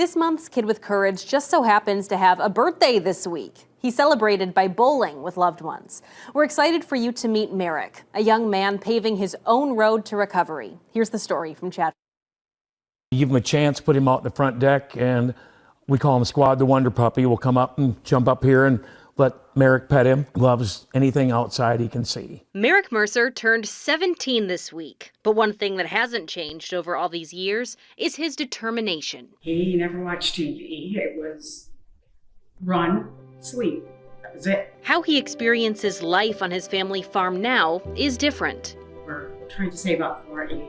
This month's Kid with Courage just so happens to have a birthday this week. He celebrated by bowling with loved ones. We're excited for you to meet Marick, a young man paving his own road to recovery. Here's the story from Chad. Give him a chance, put him out in the front deck, and we call him Squad the Wonder Puppy. We'll come up and jump up here and let Marick pet him. Loves anything outside he can see. Marick Mercer turned 17 this week. But one thing that hasn't changed over all these years is his determination. He never watched TV. It was run, sleep. That was it. How he experiences life on his family farm now is different. We're trying to save up for a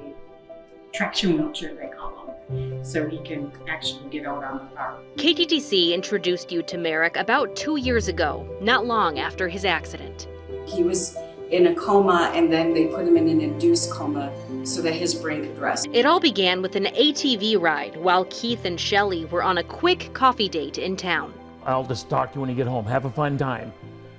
traction wheelchair, they call them, so he can actually get out on the farm. KTTC introduced you to Marick about 2 years ago, not long after his accident. He was in a coma, and then they put him in an induced coma so that his brain could rest. It all began with an ATV ride while Keith and Shelley were on a quick coffee date in town. I'll just talk to you when you get home. Have a fun time.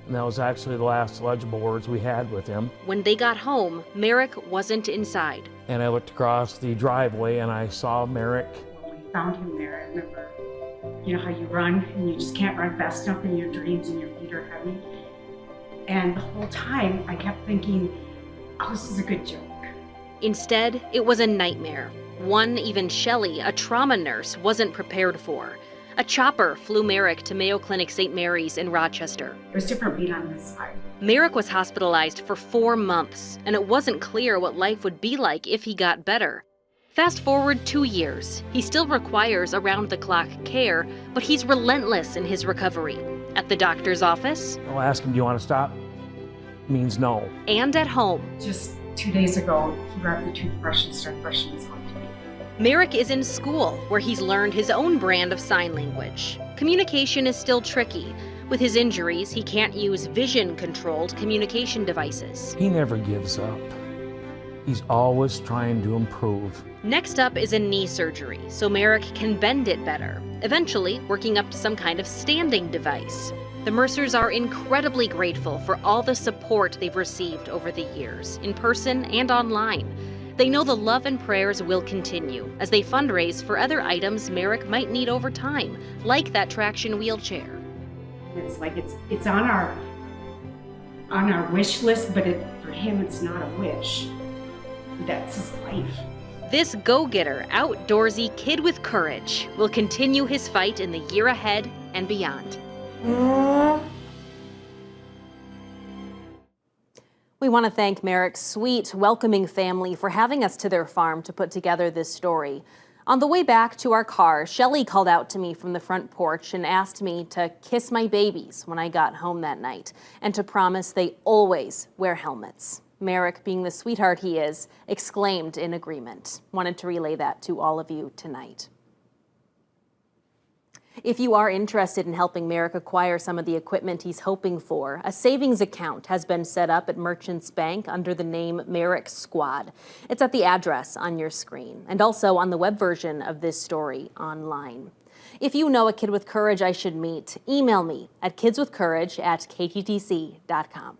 And that was actually the last legible words we had with him. When they got home, Marick wasn't inside. And I looked across the driveway and I saw Marick. When we found him there, I remember, you know how you run and you just can't run fast enough and your dreams and your feet are heavy. And the whole time I kept thinking, oh, this is a good joke. Instead, it was a nightmare. One even Shelley, a trauma nurse, wasn't prepared for. A chopper flew Marick to Mayo Clinic St. Mary's in Rochester. It was different being on this side. Marick was hospitalized for 4 months, and it wasn't clear what life would be like if he got better. Fast forward 2 years. He still requires around-the-clock care, but he's relentless in his recovery. At the doctor's office. I'll ask him, do you want to stop? Means no. And at home. Just 2 days ago, he grabbed the toothbrush and started brushing his own teeth. Marick is in school, where he's learned his own brand of sign language. Communication is still tricky. With his injuries, he can't use vision-controlled communication devices. He never gives up. He's always trying to improve. Next up is a knee surgery, so Marick can bend it better, eventually working up to some kind of standing device. The Mercers are incredibly grateful for all the support they've received over the years, in person and online. They know the love and prayers will continue as they fundraise for other items Marick might need over time, like that traction wheelchair. It's like it's on our wish list, but for him it's not a wish. That's his life. This go-getter, outdoorsy kid with courage will continue his fight in the year ahead and beyond. We want to thank Marick's sweet, welcoming family for having us to their farm to put together this story. On the way back to our car, Shelley called out to me from the front porch and asked me to kiss my babies when I got home that night and to promise they always wear helmets. Marick, being the sweetheart he is, exclaimed in agreement. Wanted to relay that to all of you tonight. If you are interested in helping Marick acquire some of the equipment he's hoping for, a savings account has been set up at Merchants Bank under the name Marick Squad. It's at the address on your screen and also on the web version of this story online. If you know a kid with courage I should meet, email me at kidswithcourage@kttc.com.